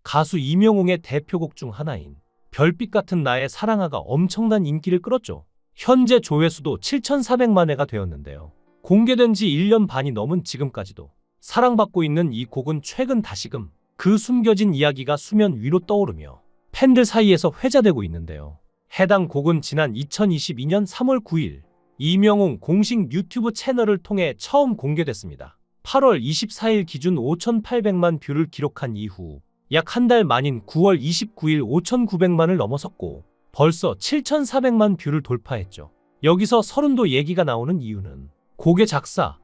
가수 이명웅의 대표곡 중 하나인 별빛 같은 나의 사랑아가 엄청난 인기를 끌었죠. 현재 조회수도 7,400만 회가 되었는데요. 공개된 지 1년 반이 넘은 지금까지도 사랑받고 있는 이 곡은 최근 다시금 그 숨겨진 이야기가 수면 위로 떠오르며 팬들 사이에서 회자되고 있는데요. 해당 곡은 지난 2022년 3월 9일 이명웅 공식 유튜브 채널을 통해 처음 공개됐습니다. 8월 24일 기준 5,800만 뷰를 기록한 이후 약 한 달 만인 9월 29일 5,900만을 넘어섰고 벌써 7,400만 뷰를 돌파했죠. 여기서 서른도 얘기가 나오는 이유는 곡의 작사,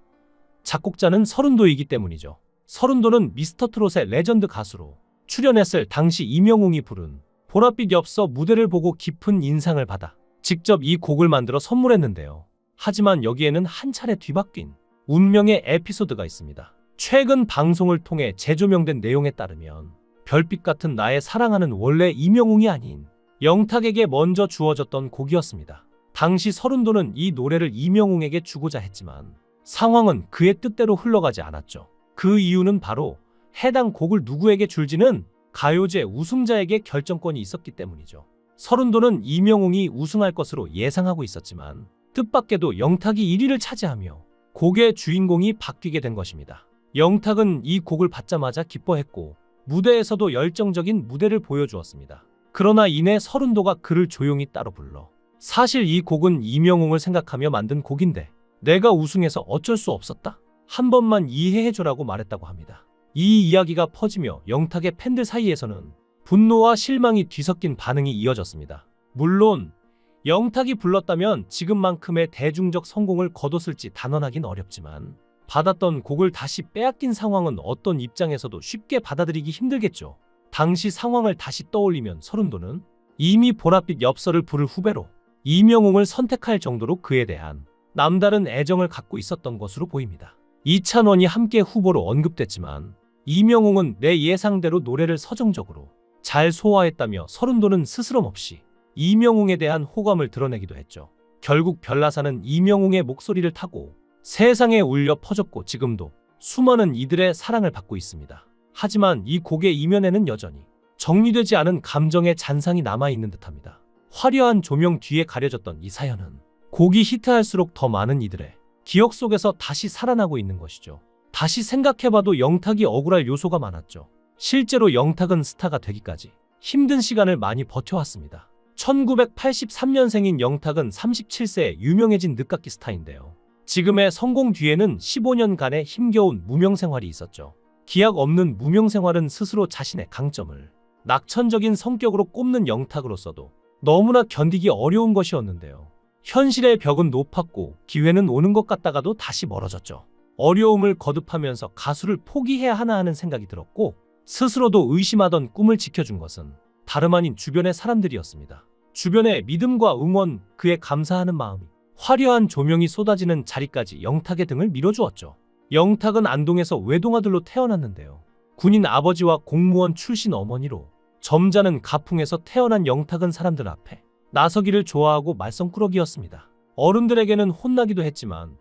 작곡자는 서른도이기 때문이죠. 서른도는 미스터트롯의 레전드 가수로 출연했을 당시 이명웅이 부른 보랏빛 엽서 무대를 보고 깊은 인상을 받아 직접 이 곡을 만들어 선물했는데요. 하지만 여기에는 한 차례 뒤바뀐 운명의 에피소드가 있습니다. 최근 방송을 통해 재조명된 내용에 따르면 별빛 같은 나의 사랑하는 원래 이명웅이 아닌 영탁에게 먼저 주어졌던 곡이었습니다. 당시 서른도는 이 노래를 이명웅에게 주고자 했지만 상황은 그의 뜻대로 흘러가지 않았죠. 그 이유는 바로 해당 곡을 누구에게 줄지는 가요제 우승자에게 결정권이 있었기 때문이죠. 서른도는 이명웅이 우승할 것으로 예상하고 있었지만 뜻밖에도 영탁이 1위를 차지하며 곡의 주인공이 바뀌게 된 것입니다. 영탁은 이 곡을 받자마자 기뻐했고 무대에서도 열정적인 무대를 보여주었습니다. 그러나 이내 서른도가 그를 조용히 따로 불러 사실 이 곡은 이명웅을 생각하며 만든 곡인데 내가 우승해서 어쩔 수 없었다. 한 번만 이해해줘라고 말했다고 합니다. 이 이야기가 퍼지며 영탁의 팬들 사이에서는 분노와 실망이 뒤섞인 반응이 이어졌습니다. 물론 영탁이 불렀다면 지금만큼의 대중적 성공을 거뒀을지 단언하긴 어렵지만 받았던 곡을 다시 빼앗긴 상황은 어떤 입장에서도 쉽게 받아들이기 힘들겠죠. 당시 상황을 다시 떠올리면 서른도는 이미 보랏빛 엽서를 부를 후배로 이명웅을 선택할 정도로 그에 대한 남다른 애정을 갖고 있었던 것으로 보입니다. 이찬원이 함께 후보로 언급됐지만 이명웅은 내 예상대로 노래를 서정적으로 잘 소화했다며 서른도는 스스럼 없이 이명웅에 대한 호감을 드러내기도 했죠. 결국 별나사는 이명웅의 목소리를 타고 세상에 울려 퍼졌고 지금도 수많은 이들의 사랑을 받고 있습니다. 하지만 이 곡의 이면에는 여전히 정리되지 않은 감정의 잔상이 남아있는 듯합니다. 화려한 조명 뒤에 가려졌던 이 사연은 곡이 히트할수록 더 많은 이들의 기억 속에서 다시 살아나고 있는 것이죠. 다시 생각해봐도 영탁이 억울할 요소가 많았죠. 실제로 영탁은 스타가 되기까지 힘든 시간을 많이 버텨왔습니다. 1983년생인 영탁은 37세에 유명해진 늦깎이 스타인데요. 지금의 성공 뒤에는 15년간의 힘겨운 무명생활이 있었죠. 기약 없는 무명생활은 스스로 자신의 강점을 낙천적인 성격으로 꼽는 영탁으로서도 너무나 견디기 어려운 것이었는데요. 현실의 벽은 높았고 기회는 오는 것 같다가도 다시 멀어졌죠. 어려움을 거듭하면서 가수를 포기해야 하나 하는 생각이 들었고 스스로도 의심하던 꿈을 지켜준 것은 다름 아닌 주변의 사람들이었습니다. 주변의 믿음과 응원, 그에 감사하는 마음이 화려한 조명이 쏟아지는 자리까지 영탁의 등을 밀어주었죠. 영탁은 안동에서 외동아들로 태어났는데요. 군인 아버지와 공무원 출신 어머니로 점잖은 가풍에서 태어난 영탁은 사람들 앞에 나서기를 좋아하고 말썽꾸러기였습니다. 어른들에게는 혼나기도 했지만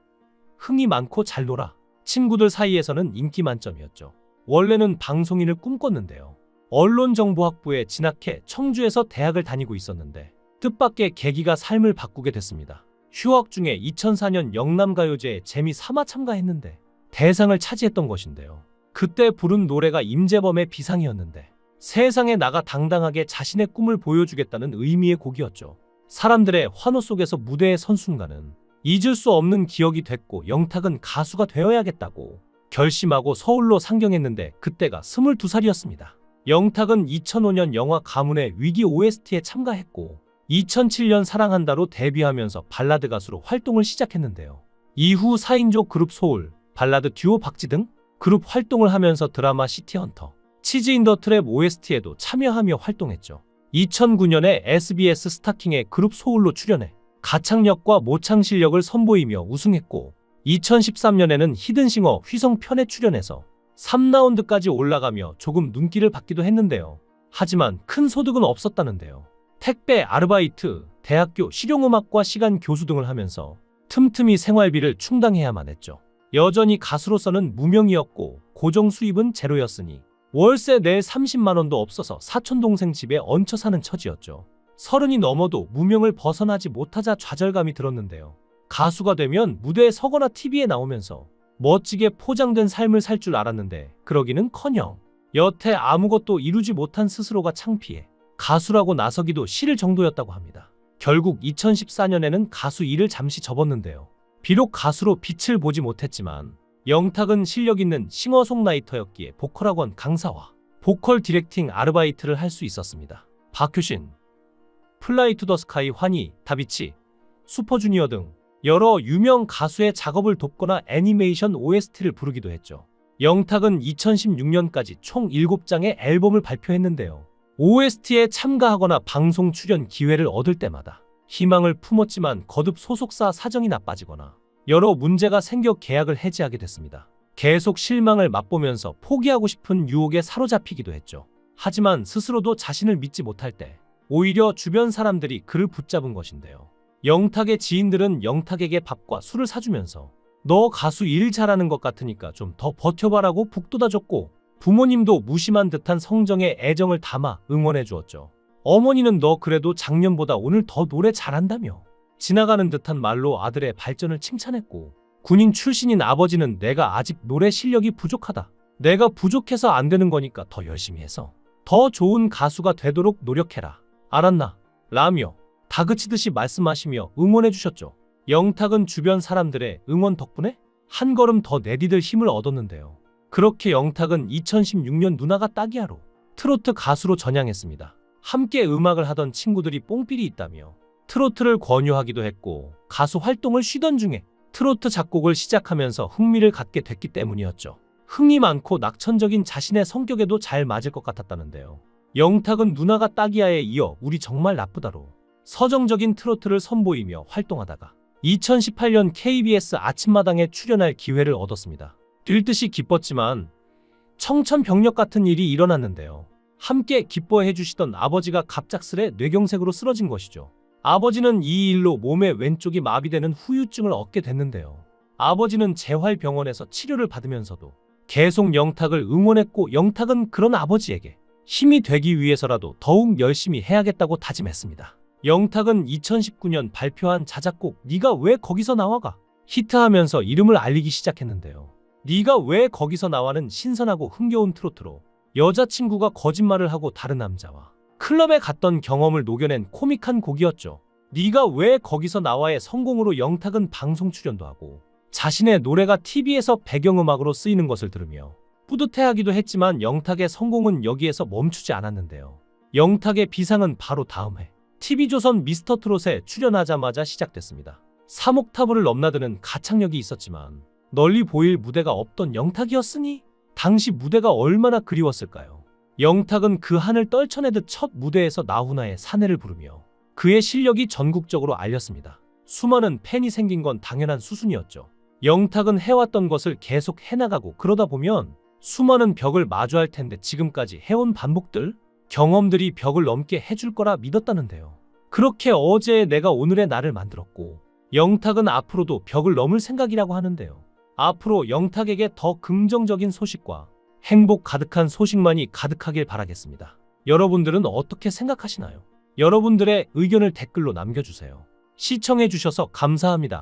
흥이 많고 잘 놀아 친구들 사이에서는 인기 만점이었죠. 원래는 방송인을 꿈꿨는데요. 언론정보학부에 진학해 청주에서 대학을 다니고 있었는데 뜻밖의 계기가 삶을 바꾸게 됐습니다. 휴학 중에 2004년 영남가요제에 재미삼아 참가했는데 대상을 차지했던 것인데요. 그때 부른 노래가 임재범의 비상이었는데 세상에 나가 당당하게 자신의 꿈을 보여주겠다는 의미의 곡이었죠. 사람들의 환호 속에서 무대에 선 순간은 잊을 수 없는 기억이 됐고 영탁은 가수가 되어야겠다고 결심하고 서울로 상경했는데 그때가 22살이었습니다. 영탁은 2005년 영화 가문의 위기 OST에 참가했고 2007년 사랑한다로 데뷔하면서 발라드 가수로 활동을 시작했는데요. 이후 4인조 그룹 소울, 발라드 듀오 박지 등 그룹 활동을 하면서 드라마 시티헌터, 치즈 인 더 트랩 OST에도 참여하며 활동했죠. 2009년에 SBS 스타킹의 그룹 소울로 출연해 가창력과 모창 실력을 선보이며 우승했고 2013년에는 히든싱어 휘성편에 출연해서 3라운드까지 올라가며 조금 눈길을 받기도 했는데요. 하지만 큰 소득은 없었다는데요. 택배 아르바이트, 대학교 실용음악과 시간 교수 등을 하면서 틈틈이 생활비를 충당해야만 했죠. 여전히 가수로서는 무명이었고 고정 수입은 제로였으니 월세 낼 30만 원도 없어서 사촌동생 집에 얹혀 사는 처지였죠. 30이 넘어도 무명을 벗어나지 못하자 좌절감이 들었는데요. 가수가 되면 무대에 서거나 TV에 나오면서 멋지게 포장된 삶을 살 줄 알았는데 그러기는커녕 여태 아무것도 이루지 못한 스스로가 창피해 가수라고 나서기도 싫을 정도였다고 합니다. 결국 2014년에는 가수 일을 잠시 접었는데요. 비록 가수로 빛을 보지 못했지만 영탁은 실력 있는 싱어송라이터였기에 보컬학원 강사와 보컬 디렉팅 아르바이트를 할 수 있었습니다. 박효신, 플라이 투 더 스카이, 환희, 다비치, 슈퍼주니어 등 여러 유명 가수의 작업을 돕거나 애니메이션 OST를 부르기도 했죠. 영탁은 2016년까지 총 7장의 앨범을 발표했는데요. OST에 참가하거나 방송 출연 기회를 얻을 때마다 희망을 품었지만 거듭 소속사 사정이 나빠지거나 여러 문제가 생겨 계약을 해지하게 됐습니다. 계속 실망을 맛보면서 포기하고 싶은 유혹에 사로잡히기도 했죠. 하지만 스스로도 자신을 믿지 못할 때 오히려 주변 사람들이 그를 붙잡은 것인데요. 영탁의 지인들은 영탁에게 밥과 술을 사주면서 너 가수 일 잘하는 것 같으니까 좀 더 버텨봐라고 북돋아줬고, 부모님도 무심한 듯한 성정에 애정을 담아 응원해 주었죠. 어머니는 너 그래도 작년보다 오늘 더 노래 잘한다며 지나가는 듯한 말로 아들의 발전을 칭찬했고, 군인 출신인 아버지는 내가 아직 노래 실력이 부족하다, 내가 부족해서 안 되는 거니까 더 열심히 해서 더 좋은 가수가 되도록 노력해라, 알았나? 라며 다그치듯이 말씀하시며 응원해 주셨죠. 영탁은 주변 사람들의 응원 덕분에 한 걸음 더 내디딜 힘을 얻었는데요. 그렇게 영탁은 2016년 누나가 따기야로 트로트 가수로 전향했습니다. 함께 음악을 하던 친구들이 뽕삘이 있다며 트로트를 권유하기도 했고, 가수 활동을 쉬던 중에 트로트 작곡을 시작하면서 흥미를 갖게 됐기 때문이었죠. 흥이 많고 낙천적인 자신의 성격에도 잘 맞을 것 같았다는데요. 영탁은 누나가 따기야에 이어 우리 정말 나쁘다로 서정적인 트로트를 선보이며 활동하다가 2018년 KBS 아침마당에 출연할 기회를 얻었습니다. 뛸 듯이 기뻤지만 청천벽력 같은 일이 일어났는데요. 함께 기뻐해 주시던 아버지가 갑작스레 뇌경색으로 쓰러진 것이죠. 아버지는 이 일로 몸의 왼쪽이 마비되는 후유증을 얻게 됐는데요. 아버지는 재활병원에서 치료를 받으면서도 계속 영탁을 응원했고, 영탁은 그런 아버지에게 힘이 되기 위해서라도 더욱 열심히 해야겠다고 다짐했습니다. 영탁은 2019년 발표한 자작곡 네가 왜 거기서 나와가 히트하면서 이름을 알리기 시작했는데요. 네가 왜 거기서 나와는 신선하고 흥겨운 트로트로 여자친구가 거짓말을 하고 다른 남자와 클럽에 갔던 경험을 녹여낸 코믹한 곡이었죠. 네가 왜 거기서 나와의 성공으로 영탁은 방송 출연도 하고 자신의 노래가 TV에서 배경음악으로 쓰이는 것을 들으며 뿌듯해하기도 했지만, 영탁의 성공은 여기에서 멈추지 않았는데요. 영탁의 비상은 바로 다음 해 TV조선 미스터트롯에 출연하자마자 시작됐습니다. 3옥타브를 넘나드는 가창력이 있었지만 널리 보일 무대가 없던 영탁이었으니 당시 무대가 얼마나 그리웠을까요? 영탁은 그 하늘 떨쳐내듯 첫 무대에서 나훈아의 사내를 부르며 그의 실력이 전국적으로 알렸습니다. 수많은 팬이 생긴 건 당연한 수순이었죠. 영탁은 해왔던 것을 계속 해나가고 그러다 보면 수많은 벽을 마주할 텐데 지금까지 해온 반복들, 경험들이 벽을 넘게 해줄 거라 믿었다는데요. 그렇게 어제의 내가 오늘의 나를 만들었고, 영탁은 앞으로도 벽을 넘을 생각이라고 하는데요. 앞으로 영탁에게 더 긍정적인 소식과 행복 가득한 소식만이 가득하길 바라겠습니다. 여러분들은 어떻게 생각하시나요? 여러분들의 의견을 댓글로 남겨주세요. 시청해주셔서 감사합니다.